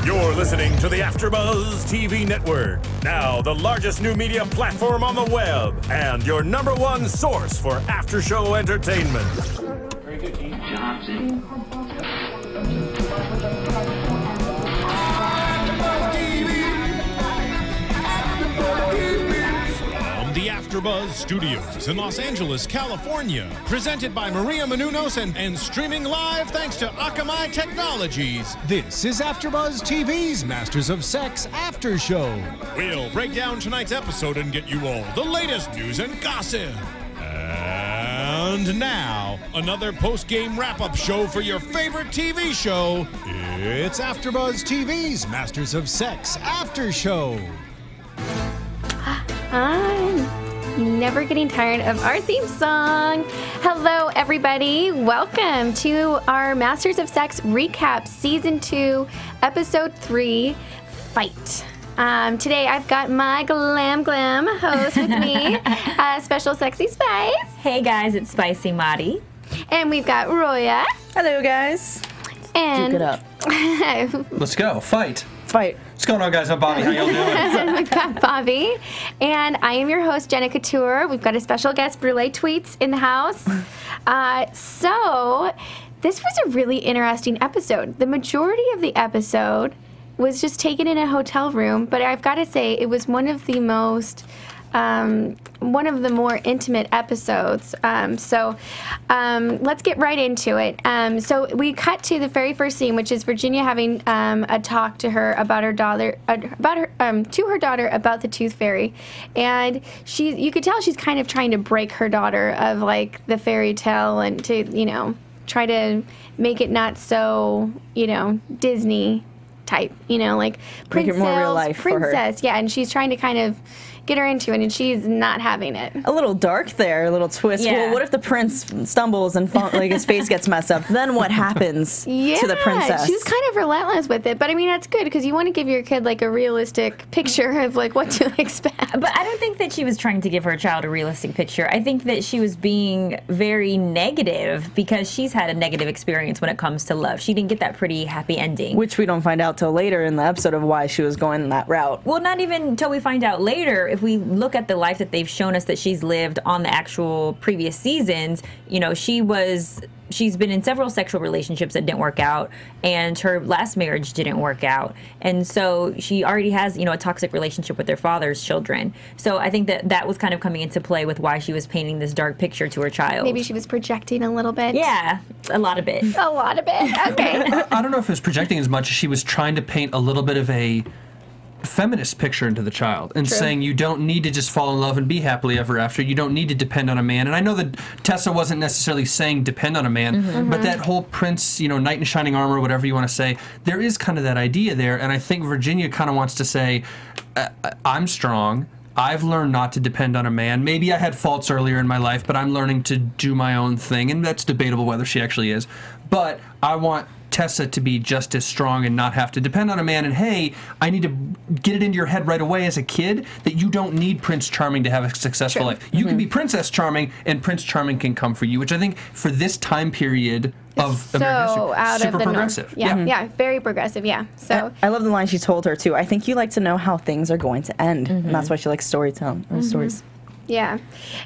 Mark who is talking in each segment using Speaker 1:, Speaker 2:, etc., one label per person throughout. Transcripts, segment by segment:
Speaker 1: You're listening to the AFTERBUZZ TV network. Now, the largest new media platform on the web and your #1 source for after-show entertainment.
Speaker 2: Very good, Keith. Johnson.
Speaker 1: The AFTERBUZZ Studios in Los Angeles, California. Presented by Maria Menounos and streaming live thanks to Akamai Technologies.
Speaker 3: This is AFTERBUZZ TV's Masters of Sex After Show.
Speaker 1: We'll break down tonight's episode and get you all the latest news and gossip. And now, another post-game wrap-up show for your favorite TV show.
Speaker 3: It's AFTERBUZZ TV's Masters of Sex After Show.
Speaker 4: I'm never getting tired of our theme song. Hello, everybody. Welcome to our Masters of Sex recap, Season 2, Episode 3, Fight. Today, I've got my glam host with me, Special Sexy Spice.
Speaker 5: Hey, guys, it's Spicy Madi.
Speaker 4: And we've got Roya.
Speaker 6: Hello, guys.
Speaker 4: And
Speaker 6: Duke it up.
Speaker 7: Let's go. Fight.
Speaker 6: What's
Speaker 7: going on, guys? I'm Bobby. How y'all doing?
Speaker 4: We've got Bobby. And I am your host, Jenna Couture. We've got a special guest, Brule Tweets, in the house. So, this was a really interesting episode. The majority of the episode was just taken in a hotel room, but I've got to say, it was one of the most... one of the more intimate episodes. Let's get right into it. So we cut to the very first scene, which is Virginia having a talk to her about her daughter, to her daughter about the Tooth Fairy, and you could tell she's kind of trying to break her daughter of like the fairy tale and to try to make it not so Disney type, like
Speaker 6: make it more real life
Speaker 4: princess, yeah, and she's trying to kind of get her into it, and she's not having it.
Speaker 6: A little dark there, a little twist.
Speaker 5: Yeah.
Speaker 6: Well, what if the prince stumbles and like his face gets messed up? Then what happens to the princess?
Speaker 4: She was kind of relentless with it, but I mean that's good because you want to give your kid like a realistic picture of like what to expect.
Speaker 5: But I don't think that she was trying to give her child a realistic picture. I think that she was being very negative because she's had a negative experience when it comes to love. She didn't get that pretty happy ending.
Speaker 6: Which we don't find out till later in the episode of why she was going that route.
Speaker 5: Well, not even until we find out later. If we look at the life that they've shown us that she's lived on the actual previous seasons, she's been in several sexual relationships that didn't work out, and her last marriage didn't work out. And so she already has, a toxic relationship with her father's children. So I think that was kind of coming into play with why she was painting this dark picture to her child.
Speaker 4: Maybe she was projecting a little bit.
Speaker 5: Yeah, a lot of it.
Speaker 4: A lot of it. Okay.
Speaker 7: I don't know if it was projecting as much as she was trying to paint a little bit of a feminist picture into the child and saying you don't need to just fall in love and be happily ever after. You don't need to depend on a man. And I know that Tessa wasn't necessarily saying depend on a man, but that whole prince, knight in shining armor, whatever you want to say, there is kind of that idea there. And I think Virginia kind of wants to say, I'm strong. I've learned not to depend on a man. Maybe I had faults earlier in my life, but I'm learning to do my own thing. And that's debatable whether she actually is. But I want Tessa to be just as strong and not have to depend on a man. And hey, I need to get it into your head right away as a kid that you don't need Prince Charming to have a successful life. You can be Princess Charming, and Prince Charming can come for you, which I think for this time period of American history, super progressive.
Speaker 4: Yeah, very progressive, yeah. So
Speaker 6: I love the line she told her, too. I think you like to know how things are going to end. And that's why she likes storytelling, or stories.
Speaker 4: Yeah.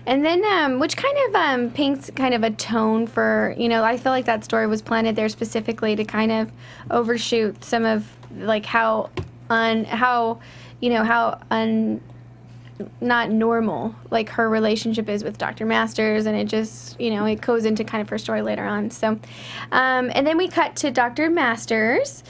Speaker 4: And then, which kind of paints kind of a tone for, I feel like that story was planted there specifically to kind of overshoot some of, like, how not normal, like, her relationship is with Dr. Masters, and it just, it goes into kind of her story later on. So, and then we cut to Dr. Masters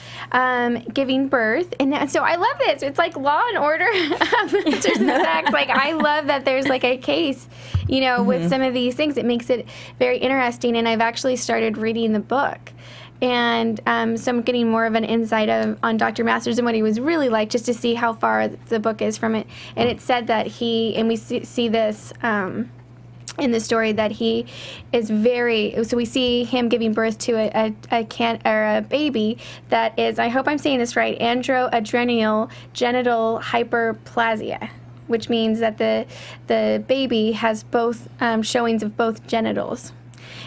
Speaker 4: giving birth, and so I love this. It's like Law and Order, Masters and Sex. Like, I love that there's like a case, with some of these things. It makes it very interesting, and I've actually started reading the book. And so I'm getting more of an insight on Dr. Masters and what he was really like, just to see how far the book is from it. And it said that and we see this in the story, that he is so we see him giving birth to a baby that is, I hope I'm saying this right, androadrenal genital hyperplasia, which means that the baby has both showings of both genitals.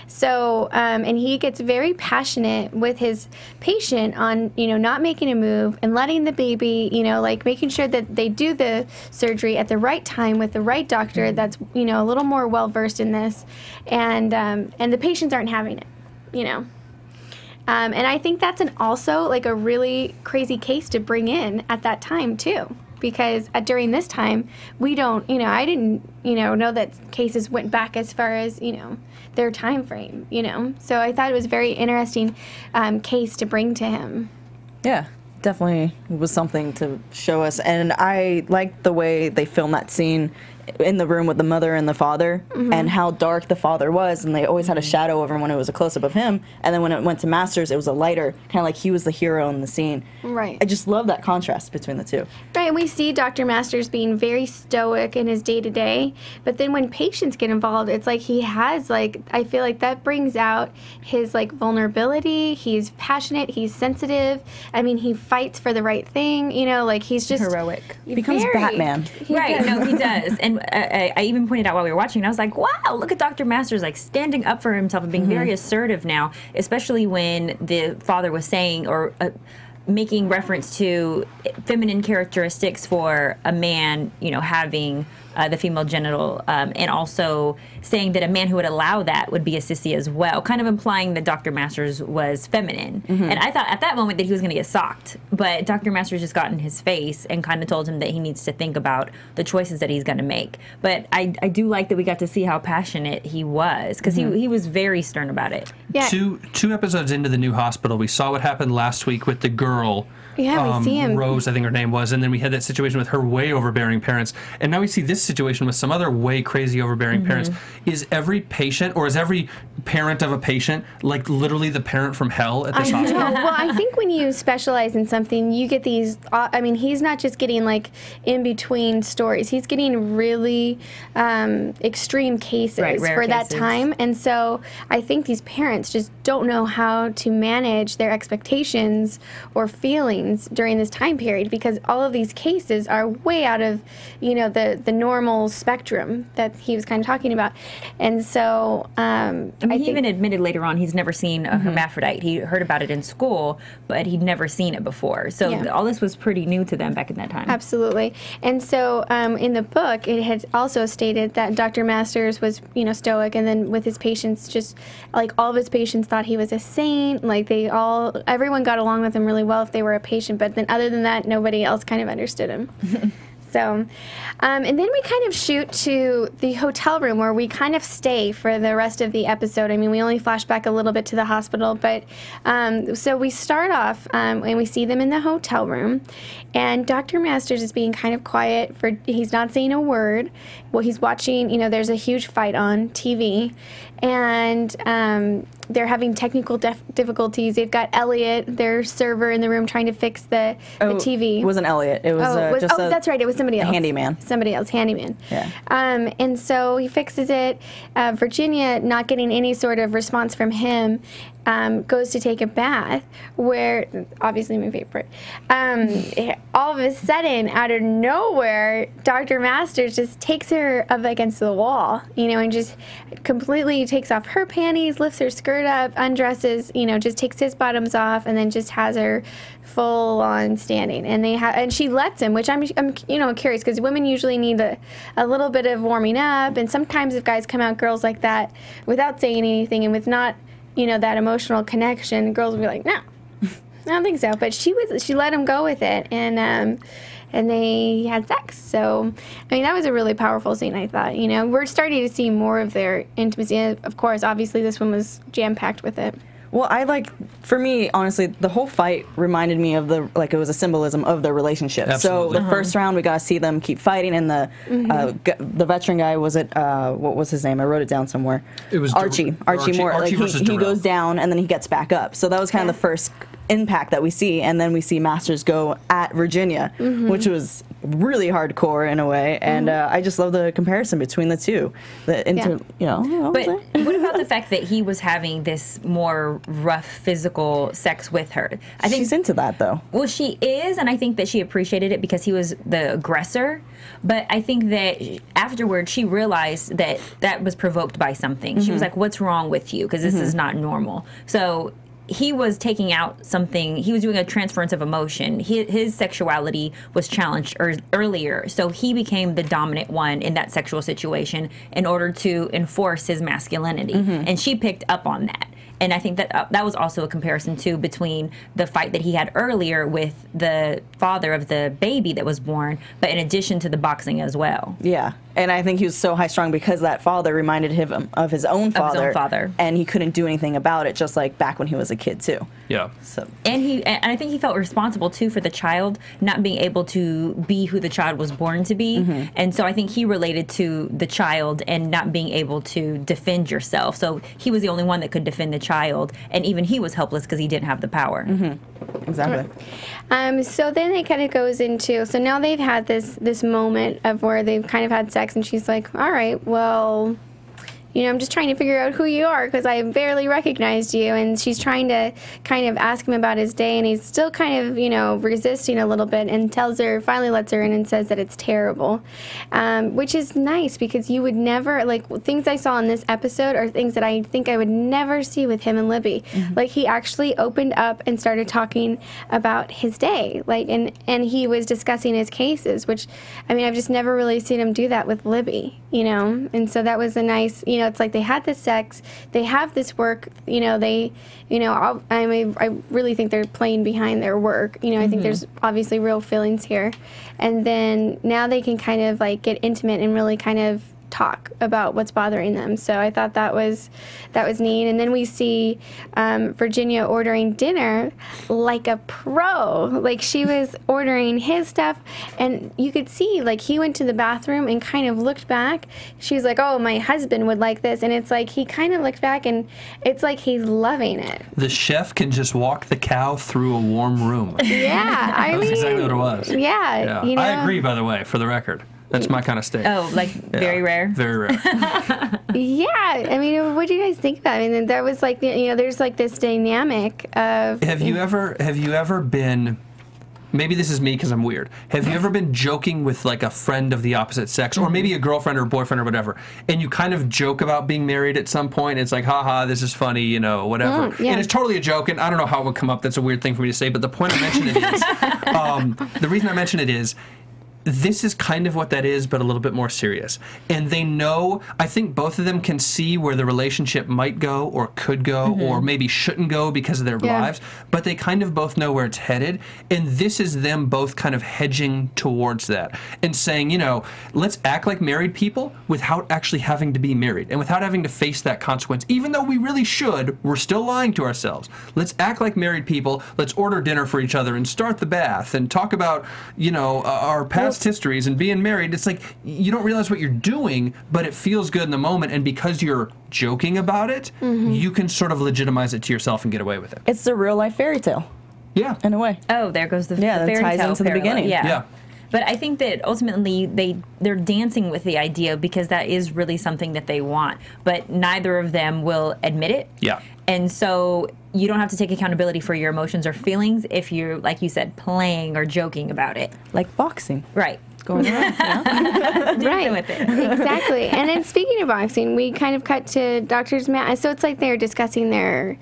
Speaker 4: So, and he gets very passionate with his patient on, not making a move and letting the baby, like making sure that they do the surgery at the right time with the right doctor that's, a little more well-versed in this. And the patients aren't having it, and I think that's also like a really crazy case to bring in at that time too, because during this time we don't, I didn't, know that cases went back as far as their time frame, So I thought it was a very interesting case to bring to him.
Speaker 6: Yeah, definitely was something to show us, and I liked the way they filmed that scene in the room with the mother and the father, and how dark the father was, and they always had a shadow over him when it was a close-up of him, and then when it went to Masters, it was a lighter, kind of like he was the hero in the scene.
Speaker 4: Right.
Speaker 6: I just love that contrast between the two.
Speaker 4: Right, and we see Dr. Masters being very stoic in his day-to-day, but then when patients get involved, it's like he has, like, I feel like that brings out his, like, vulnerability. He's passionate, he's sensitive. I mean, he fights for the right thing, like, he's just...
Speaker 5: heroic.
Speaker 6: He becomes Batman.
Speaker 5: Right, no, he does. And I even pointed out while we were watching, I was like, wow, look at Dr. Masters, like, standing up for himself and being very assertive now, especially when the father was saying, or making reference to feminine characteristics for a man, having the female genital, and also saying that a man who would allow that would be a sissy as well, kind of implying that Dr. Masters was feminine. And I thought at that moment that he was going to get socked, but Dr. Masters just got in his face and kind of told him that he needs to think about the choices that he's going to make. But I do like that we got to see how passionate he was, because he was very stern about it.
Speaker 4: Yeah.
Speaker 7: Two episodes into the new hospital, we saw what happened last week with the girl.
Speaker 4: Yeah, we see him.
Speaker 7: Rose, I think her name was, and then we had that situation with her way overbearing parents, and now we see this situation with some other way crazy overbearing parents. Is every patient, or is every parent of a patient, like literally the parent from hell at this hospital?
Speaker 4: Well, I think when you specialize in something, you get these, I mean, he's not just getting like in between stories, he's getting really extreme cases for that time, and so I think these parents just don't know how to manage their expectations or feelings during this time period, because all of these cases are way out of, the normal spectrum that he was kind of talking about. And so
Speaker 5: he even admitted later on he's never seen a hermaphrodite. He heard about it in school, but he'd never seen it before. So all this was pretty new to them back in that time.
Speaker 4: Absolutely. And so in the book, it had also stated that Dr. Masters was, stoic, and then with his patients, just like all of his patients thought he was a saint. Like everyone got along with him really well if they were a patient, but then other than that, nobody else kind of understood him. So, and then we kind of shoot to the hotel room where we kind of stay for the rest of the episode. I mean, we only flash back a little bit to the hospital, but so we start off and we see them in the hotel room, and Dr. Masters is being kind of quiet. He's not saying a word. Well, he's watching, there's a huge fight on TV, and they're having technical difficulties. They've got Elliot, their server, in the room trying to fix the TV.
Speaker 6: It wasn't Elliot. It was
Speaker 4: that's right. It was somebody else.
Speaker 6: Handyman.
Speaker 4: Somebody else, handyman.
Speaker 6: Yeah.
Speaker 4: And so he fixes it. Virginia, not getting any sort of response from him, goes to take a bath, where, obviously my favorite, all of a sudden, out of nowhere, Dr. Masters just takes her up against the wall, and just completely takes off her panties, lifts her skirt up, undresses, just takes his bottoms off, and then just has her full on standing. And she lets him, which I'm curious, because women usually need a little bit of warming up, and sometimes if guys come out girls like that without saying anything and with not that emotional connection, girls will be like, no, I don't think so. But she let him go with it, and they had sex. So, I mean, that was a really powerful scene, I thought. We're starting to see more of their intimacy. Of course, obviously, this one was jam-packed with it.
Speaker 6: Well, for me, honestly, the whole fight reminded me of it was a symbolism of their relationship.
Speaker 7: Absolutely.
Speaker 6: So the first round, we got to see them keep fighting, and the veteran guy, what was his name? I wrote it down somewhere.
Speaker 7: It was
Speaker 6: Archie Moore.
Speaker 7: Archie versus
Speaker 6: he
Speaker 7: DeMuro.
Speaker 6: goes down, and then he gets back up. So that was kind of the first impact that we see, and then we see Masters go at Virginia, which was really hardcore in a way, and I just love the comparison between the two.
Speaker 5: But what about the fact that he was having this more rough physical sex with her? I think
Speaker 6: she's into that, though.
Speaker 5: Well, she is, and I think that she appreciated it because he was the aggressor. But I think that afterwards she realized that that was provoked by something. She was like, "What's wrong with you? Because this is not normal." So he was taking out something. He was doing a transference of emotion. His sexuality was challenged earlier, so he became the dominant one in that sexual situation in order to enforce his masculinity. And she picked up on that. And I think that that was also a comparison, too, between the fight that he had earlier with the father of the baby that was born, but in addition to the boxing as well.
Speaker 6: Yeah. And I think he was so high-strung because that father reminded him of his own father. And he couldn't do anything about it, just like back when he was a kid, too.
Speaker 7: Yeah.
Speaker 6: So.
Speaker 5: And I think he felt responsible, too, for the child not being able to be who the child was born to be. And so I think he related to the child and not being able to defend yourself. So he was the only one that could defend the child. And even he was helpless because he didn't have the power.
Speaker 6: Exactly.
Speaker 4: So then it kind of goes into, so now they've had this moment of where they've kind of had sex, and she's like, all right, well, you know, I'm just trying to figure out who you are because I barely recognized you. And she's trying to kind of ask him about his day, and he's still kind of, you know, resisting a little bit, and finally lets her in and says that it's terrible, which is nice because you would never, like, things I saw in this episode are things that I think I would never see with him and Libby. Like, he actually opened up and started talking about his day, like, and he was discussing his cases, which, I mean, I've just never really seen him do that with Libby, you know, and so that was a nice, you know, it's like they had this sex, they have this work, you know, I really think they're playing behind their work, you know, I think there's obviously real feelings here, and then now they can kind of like get intimate and really kind of talk about what's bothering them. So I thought that was neat. And then we see Virginia ordering dinner like a pro. Like, she was ordering his stuff, and you could see, like, he went to the bathroom and kind of looked back. She's like, oh, my husband would like this. And it's like he kind of looked back, and it's like he's loving it.
Speaker 7: The chef can just walk the cow through a warm room.
Speaker 4: Yeah, I mean,
Speaker 7: that's exactly what it was.
Speaker 4: Yeah, you know?
Speaker 7: I agree, by the way, for the record. That's my kind of steak.
Speaker 5: Oh, like very rare?
Speaker 7: Very rare.
Speaker 4: Yeah, I mean, what do you guys think about it? I mean, that was like, you know, there's like this dynamic of...
Speaker 7: Have you ever been... Maybe this is me because I'm weird. Have you ever been joking with like a friend of the opposite sex, or maybe a girlfriend or boyfriend or whatever, and you kind of joke about being married at some point? It's like, haha, this is funny, you know, whatever.
Speaker 4: Yeah.
Speaker 7: And it's totally a joke, and I don't know how it would come up. That's a weird thing for me to say, but the point I mention it is, the reason I mention it is, this is kind of what that is, but a little bit more serious. And they know, I think both of them can see where the relationship might go or could go or maybe shouldn't go because of their lives, but they kind of both know where it's headed. And this is them both kind of hedging towards that and saying, you know, let's act like married people without actually having to be married and without having to face that consequence. Even though we really should, we're still lying to ourselves. Let's act like married people. Let's order dinner for each other and start the bath and talk about, you know, our past histories and being married. It's like you don't realize what you're doing, but it feels good in the moment, and because you're joking about it, you can sort of legitimize it to yourself and get away with it.
Speaker 6: It's the real life fairy tale.
Speaker 7: Yeah.
Speaker 6: In a way.
Speaker 5: Oh, there goes the
Speaker 6: that
Speaker 5: fairy
Speaker 6: ties
Speaker 5: tale
Speaker 6: into the
Speaker 5: parallel.
Speaker 6: beginning.
Speaker 5: Yeah. But I think that ultimately they're dancing with the idea because that is really something that they want. But neither of them will admit it.
Speaker 7: Yeah.
Speaker 5: And so you don't have to take accountability for your emotions or feelings if you're, like you said, playing or joking about it.
Speaker 6: Like boxing.
Speaker 5: Right.
Speaker 6: Going around.
Speaker 4: Right,
Speaker 5: with it.
Speaker 4: Exactly. And then speaking of boxing, we kind of cut to Doctor's Matt. So it's like they're discussing their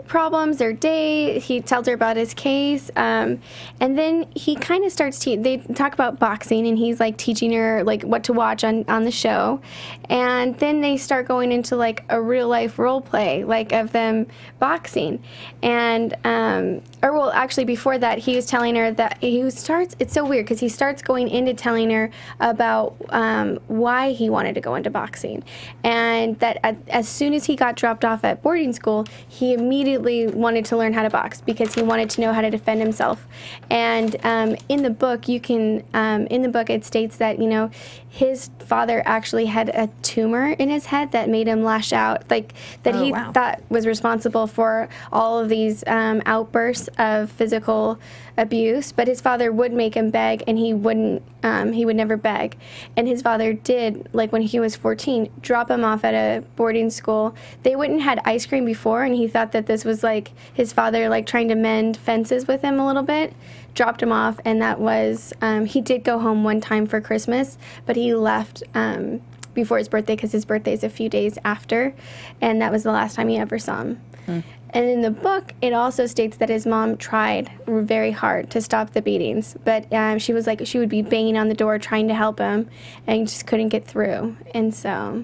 Speaker 4: problems, their day. He tells her about his case, and then he kind of starts they talk about boxing, and he's like teaching her like what to watch on the show, and then they start going into like a real life role play like of them boxing, and actually before that he was telling her that it's so weird because he starts going into telling her about why he wanted to go into boxing, and that as soon as he got dropped off at boarding school, he immediately wanted to learn how to box because he wanted to know how to defend himself. And in the book, it states that, you know, his father actually had a tumor in his head that made him lash out, like that he thought was responsible for all of these outbursts of physical abuse. But his father would make him beg, and he wouldn't. He would never beg. And his father did, like when he was 14, drop him off at a boarding school. They wouldn't had ice cream before, and he thought that this was like his father like trying to mend fences with him a little bit. Dropped him off, and that was, he did go home one time for Christmas, but he left before his birthday because his birthday is a few days after, and that was the last time he ever saw him. And in the book, it also states that his mom tried very hard to stop the beatings, but she was like, she would be banging on the door trying to help him, and just couldn't get through, and so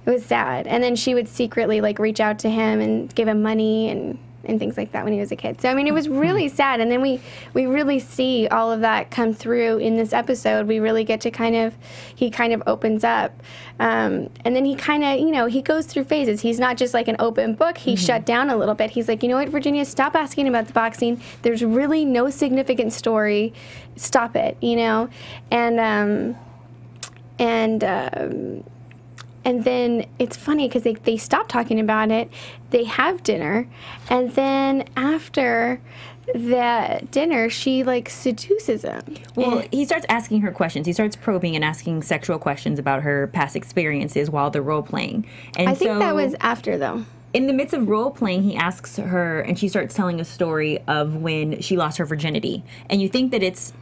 Speaker 4: it was sad. And then she would secretly like reach out to him and give him money and things like that when he was a kid. So I mean, it was really sad. And then we really see all of that come through in this episode. We really get to he kind of opens up, and then he kind of, you know, he goes through phases. He's not just like an open book. He shut down a little bit. He's like, you know what, Virginia, stop asking about the boxing. There's really no significant story. Stop it, you know, and then it's funny because they stop talking about it. They have dinner, and then after the dinner, she like seduces him.
Speaker 5: Well, he starts asking her questions. He starts probing and asking sexual questions about her past experiences while they're role playing. And
Speaker 4: I think that was after, though.
Speaker 5: In the midst of role playing, he asks her, and she starts telling a story of when she lost her virginity. And you think that it's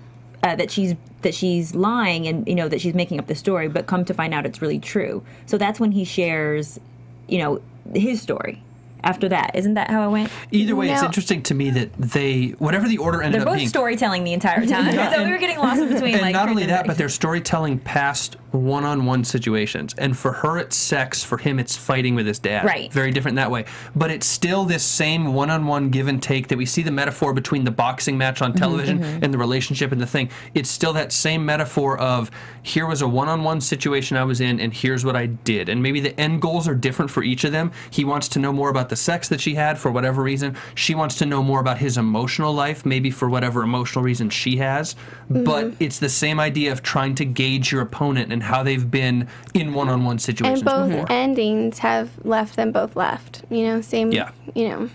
Speaker 5: that she's lying and, you know, that she's making up the story, but come to find out it's really true. So that's when he shares, you know, his story. After that, isn't that how it went?
Speaker 7: Either way, it's interesting to me that whatever the order ended up being,
Speaker 5: they're both storytelling the entire time. So we were getting lost in between.
Speaker 7: And
Speaker 5: like,
Speaker 7: not only that, but they're storytelling past one-on-one situations. And for her, it's sex. For him, it's fighting with his dad.
Speaker 5: Right.
Speaker 7: Very different that way. But it's still this same one-on-one give and take that we see the metaphor between the boxing match on television and the relationship and the thing. It's still that same metaphor of here was a one-on-one situation I was in, and here's what I did. And maybe the end goals are different for each of them. He wants to know more about the sex that she had for whatever reason. She wants to know more about his emotional life, maybe for whatever emotional reason she has. But it's the same idea of trying to gauge your opponent and how they've been in one-on-one situations
Speaker 4: before. And
Speaker 7: before.
Speaker 4: both endings have left them both left. You know, same. Yeah. You know.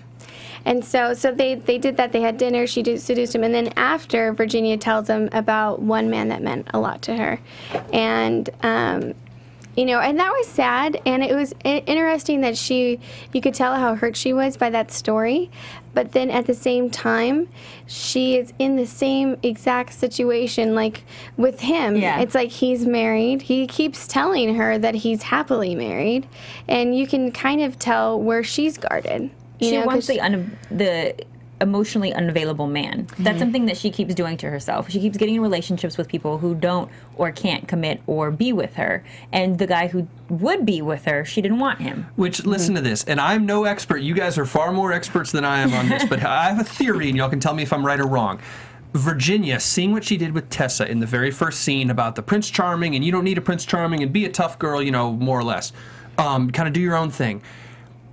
Speaker 4: And so they did that. They had dinner. She seduced him. And then after, Virginia tells him about one man that meant a lot to her. And, you know, and that was sad. And it was interesting that you could tell how hurt she was by that story. But then at the same time, she is in the same exact situation, like with him. Yeah. It's like he's married. He keeps telling her that he's happily married. And you can kind of tell where she's guarded.
Speaker 5: She wants the emotionally unavailable man. That's something that she keeps doing to herself. She keeps getting in relationships with people who don't or can't commit or be with her. And the guy who would be with her, she didn't want him.
Speaker 7: Which, listen to this, and I'm no expert. You guys are far more experts than I am on this, but I have a theory, and y'all can tell me if I'm right or wrong. Virginia, seeing what she did with Tessa in the very first scene about the Prince Charming, and you don't need a Prince Charming, and be a tough girl, you know, more or less. Kind of do your own thing.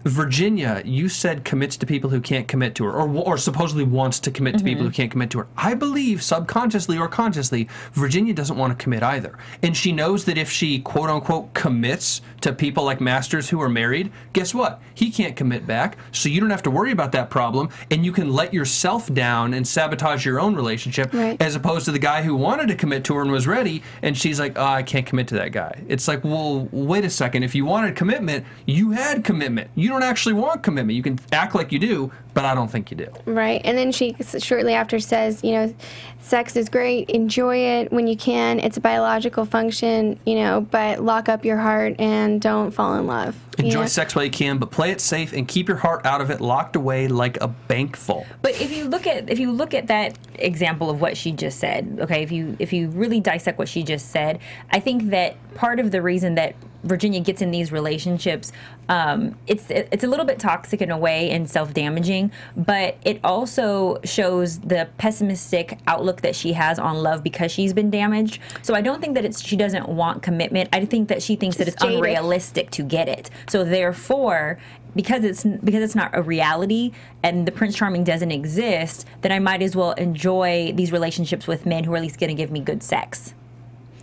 Speaker 7: Virginia, you said commits to people who can't commit to her, or supposedly wants to commit to people who can't commit to her. I believe, subconsciously or consciously, Virginia doesn't want to commit either. And she knows that if she, quote-unquote, commits to people like Masters who are married, guess what? He can't commit back, so you don't have to worry about that problem, and you can let yourself down and sabotage your own relationship, as opposed to the guy who wanted to commit to her and was ready, and she's like, oh, I can't commit to that guy. It's like, well, wait a second. If you wanted commitment, you had commitment. You don't actually want commitment. You can act like you do, but I don't think you do.
Speaker 4: Right. And then she shortly after says, you know, sex is great. Enjoy it when you can. It's a biological function, you know, but lock up your heart and don't fall in love.
Speaker 7: Enjoy sex while you can, but play it safe and keep your heart out of it, locked away like a bank full.
Speaker 5: But if you look at that example of what she just said, okay, if you really dissect what she just said, I think that part of the reason that Virginia gets in these relationships, it's a little bit toxic in a way and self-damaging, but it also shows the pessimistic outlook that she has on love because she's been damaged. So I don't think that she doesn't want commitment. I think that she thinks that it's unrealistic to get it. So therefore, because it's not a reality and the Prince Charming doesn't exist, then I might as well enjoy these relationships with men who are at least going to give me good sex.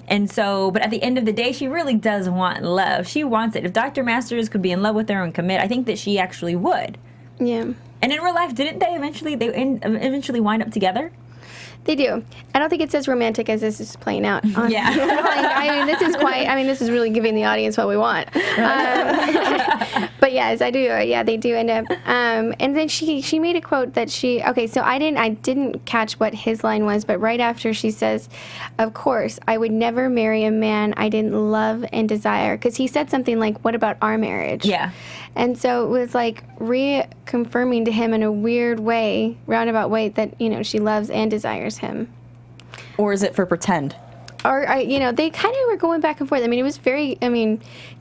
Speaker 5: And so, but at the end of the day, she really does want love. She wants it. If Dr. Masters could be in love with her and commit, I think that she actually would.
Speaker 4: Yeah.
Speaker 5: And in real life, didn't they eventually wind up together?
Speaker 4: They do. I don't think it's as romantic as this is playing out.
Speaker 5: Yeah.
Speaker 4: This is really giving the audience what we want. But yes, I do. Yeah, they do end up. And then she made a quote that so I didn't catch what his line was, but right after she says, "Of course, I would never marry a man I didn't love and desire," because he said something like, "What about our marriage?"
Speaker 5: Yeah.
Speaker 4: And so it was like reconfirming to him in a weird way, roundabout way, that, she loves and desires him.
Speaker 6: Or is it for pretend?
Speaker 4: Or, they kind of were going back and forth. I mean, it was very,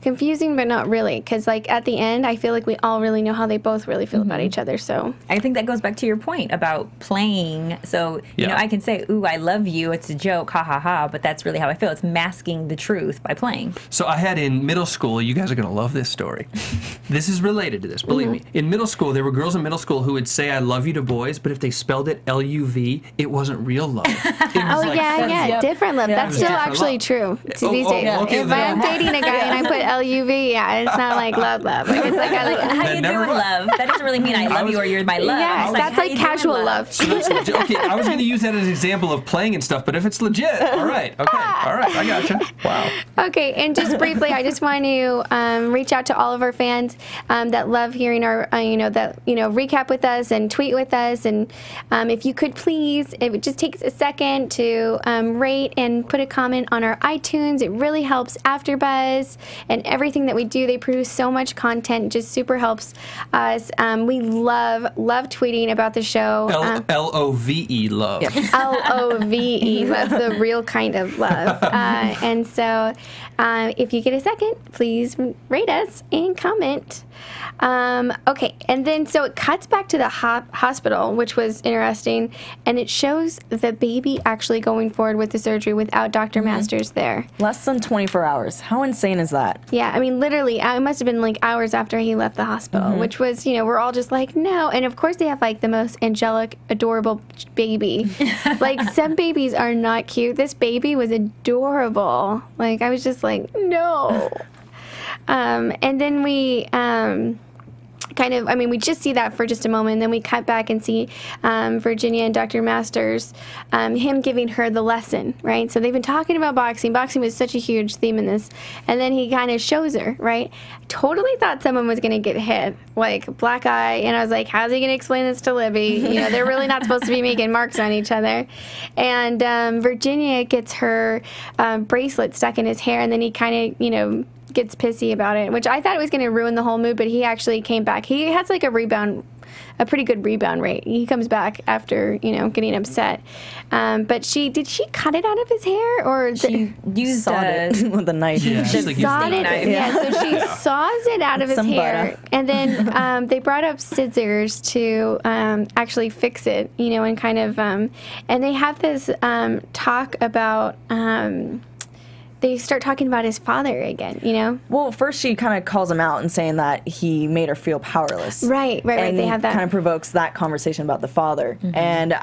Speaker 4: confusing, but not really. Because, at the end, I feel like we all really know how they both really feel about each other, so.
Speaker 5: I think that goes back to your point about playing. So, I can say, ooh, I love you, it's a joke, ha, ha, ha, but that's really how I feel. It's masking the truth by playing.
Speaker 7: So I had in middle school, you guys are going to love this story. This is related to this, believe me. In middle school, there were girls in middle school who would say I love you to boys, but if they spelled it L-U-V, it wasn't real love.
Speaker 4: Different love. That's still actually true to these days.
Speaker 7: Okay,
Speaker 4: if I'm dating a guy and I put L-U-V, it's not like love. Like, it's like
Speaker 5: how you doing, love? That doesn't really mean I love you or you're my love.
Speaker 4: Yeah, that's like casual love.
Speaker 7: So that's legit. Okay, I was going to use that as an example of playing and stuff, but if it's legit, all right, I gotcha. Wow.
Speaker 4: Okay, and just briefly, I just want to reach out to all of our fans that love hearing our, recap with us and tweet with us, and if you could please, it just takes a second to rate and put a comment on our iTunes. It really helps AfterBuzz and everything that we do. They produce so much content, just super helps us. We love tweeting about the show.
Speaker 7: L-O-V-E, love.
Speaker 4: Yep. L-O-V-E, that's the real kind of love. And so if you get a second, please rate us and comment. Okay, and then so it cuts back to the hospital, which was interesting, and it shows the baby actually going forward with the surgery without Dr. Masters there.
Speaker 6: Less than 24 hours. How insane is that?
Speaker 4: Yeah, I mean, literally, it must have been like hours after he left the hospital, which was, we're all just like, no. And of course, they have like the most angelic, adorable baby. Like, some babies are not cute. This baby was adorable. Like, I was just like, no. And then we we just see that for just a moment, and then we cut back and see Virginia and Dr. Masters, him giving her the lesson, right? So they've been talking about boxing. Boxing was such a huge theme in this. And then he kind of shows her, right? I totally thought someone was going to get hit, like black eye, and I was like, how's he going to explain this to Libby? They're really not supposed to be making marks on each other. And Virginia gets her bracelet stuck in his hair, and then he kind of, gets pissy about it, which I thought it was going to ruin the whole mood, but he actually came back. He has like a pretty good rebound rate. He comes back after, getting upset. But did she cut it out of his hair, or
Speaker 5: she used
Speaker 6: it with a knife?
Speaker 7: Yeah,
Speaker 4: she sawed it. Yeah, so she saws it out of his hair,
Speaker 6: butter.
Speaker 4: and then they brought up scissors to actually fix it, and kind of, and they have this talk about. They start talking about his father again,
Speaker 6: Well, first she kind of calls him out and saying that he made her feel powerless.
Speaker 4: Right. They have that.
Speaker 6: Kind of provokes that conversation about the father. And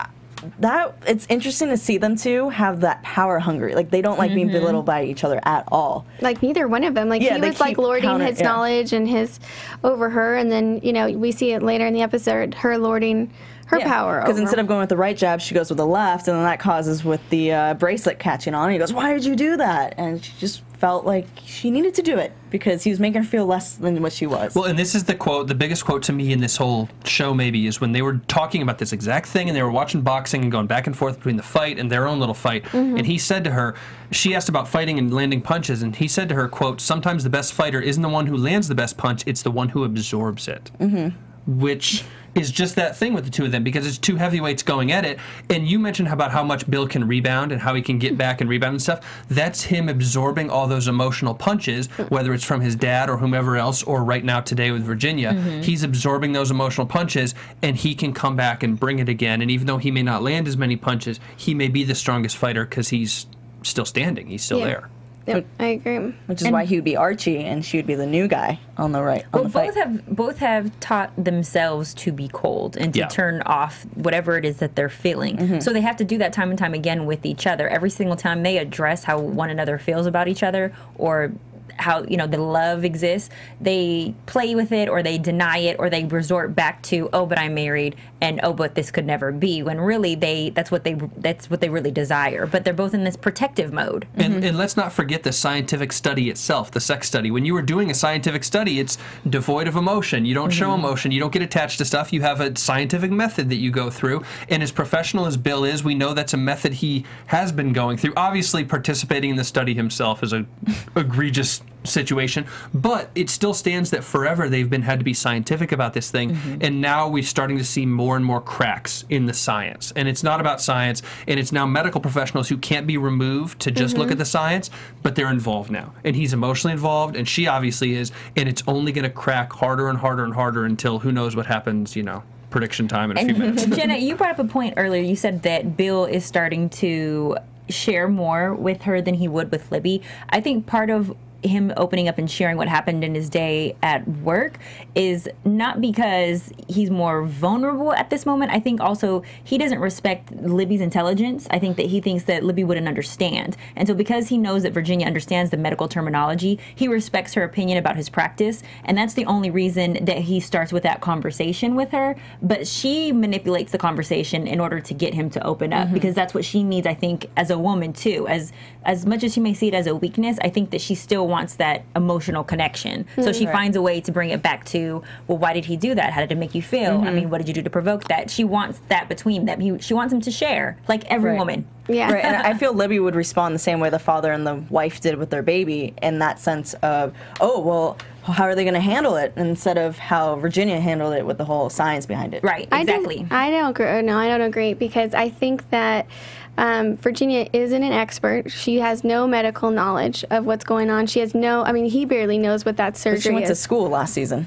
Speaker 6: it's interesting to see them two have that power hungry. Like, they don't like being belittled by each other at all.
Speaker 4: Like, neither one of them. Like, he was like lording his knowledge and his over her, and then, we see it later in the episode, her lording her power over.
Speaker 6: Because instead of going with the right jab, she goes with the left, and then that causes with the bracelet catching on. And he goes, "Why did you do that?" And she just felt like she needed to do it because he was making her feel less than what she was.
Speaker 7: Well, and this is the quote, the biggest quote to me in this whole show maybe, is when they were talking about this exact thing, and they were watching boxing and going back and forth between the fight and their own little fight. And he said to her, she asked about fighting and landing punches, and he said to her, quote, "Sometimes the best fighter isn't the one who lands the best punch, it's the one who absorbs it." Which is just that thing with the two of them, because it's two heavyweights going at it. And you mentioned about how much Bill can rebound and how he can get back and rebound and stuff. That's him absorbing all those emotional punches, whether it's from his dad or whomever else, or right now today with Virginia. He's absorbing those emotional punches, and he can come back and bring it again. And even though he may not land as many punches, he may be the strongest fighter because he's still standing. He's still there.
Speaker 4: Yep, I agree.
Speaker 6: Which is why he would be Archie and she would be the new guy on the right.
Speaker 5: Well, both have taught themselves to be cold and to turn off whatever it is that they're feeling. So they have to do that time and time again with each other. Every single time they address how one another feels about each other, or how, you know, the love exists, they play with it, or they deny it, or they resort back to, oh, but I'm married, and oh, but this could never be, when really that's what they really desire. But they're both in this protective mode.
Speaker 7: And let's not forget the scientific study itself, the sex study. When you were doing a scientific study, it's devoid of emotion. You don't show emotion. You don't get attached to stuff. You have a scientific method that you go through. And as professional as Bill is, we know that's a method he has been going through. Obviously, participating in the study himself is a egregious situation, but it still stands that forever they've had to be scientific about this thing, and now we're starting to see more and more cracks in the science. And it's not about science, and it's now medical professionals who can't be removed to just look at the science, but they're involved now. And he's emotionally involved, and she obviously is, and it's only going to crack harder and harder and harder until who knows what happens, you know, prediction time in a few minutes.
Speaker 5: Jenna, you brought up a point earlier. You said that Bill is starting to share more with her than he would with Libby. I think part of him opening up and sharing what happened in his day at work is not because he's more vulnerable at this moment. I think also he doesn't respect Libby's intelligence. I think that he thinks that Libby wouldn't understand. And so because he knows that Virginia understands the medical terminology, he respects her opinion about his practice. And that's the only reason that he starts with that conversation with her. But she manipulates the conversation in order to get him to open up, because that's what she needs, I think, as a woman too. As much as she may see it as a weakness, I think that she still wants that emotional connection. So she finds a way to bring it back to, well, why did he do that? How did it make you feel? I mean, what did you do to provoke that? She wants that between them. She wants him to share, like every woman.
Speaker 4: Yeah.
Speaker 6: Right, and I feel Libby would respond the same way the father and the wife did with their baby, in that sense of, oh, well, how are they going to handle it, instead of how Virginia handled it with the whole science behind it.
Speaker 5: Right, exactly.
Speaker 4: I don't agree. No, I don't agree, because I think that Virginia isn't an expert. She has no medical knowledge of what's going on. She has no, I mean, he barely knows what that surgery is.
Speaker 6: But she went to school last season.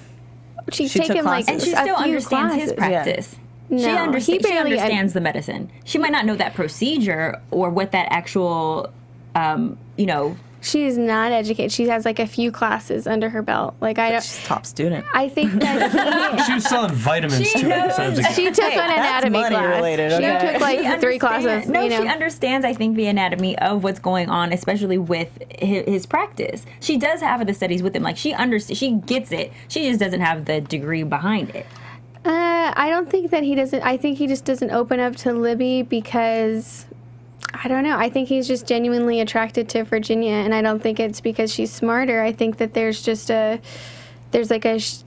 Speaker 4: She's taken like
Speaker 5: and she still understands his practice.
Speaker 4: No,
Speaker 5: she understands the medicine. She might not know that procedure or what that actual, you know.
Speaker 4: She is not educated. She has like a few classes under her belt. Like
Speaker 6: she's a top student.
Speaker 4: I think that
Speaker 7: she was selling vitamins to it.
Speaker 4: She took an anatomy class.
Speaker 6: Related, okay?
Speaker 4: She took like 3 classes.
Speaker 5: No, she understands, I think, the anatomy of what's going on, especially with his practice. She does have the studies with him. Like she gets it. She just doesn't have the degree behind it.
Speaker 4: I don't think that he doesn't. I think he just doesn't open up to Libby because, I don't know. I think he's just genuinely attracted to Virginia, and I don't think it's because she's smarter. I think that there's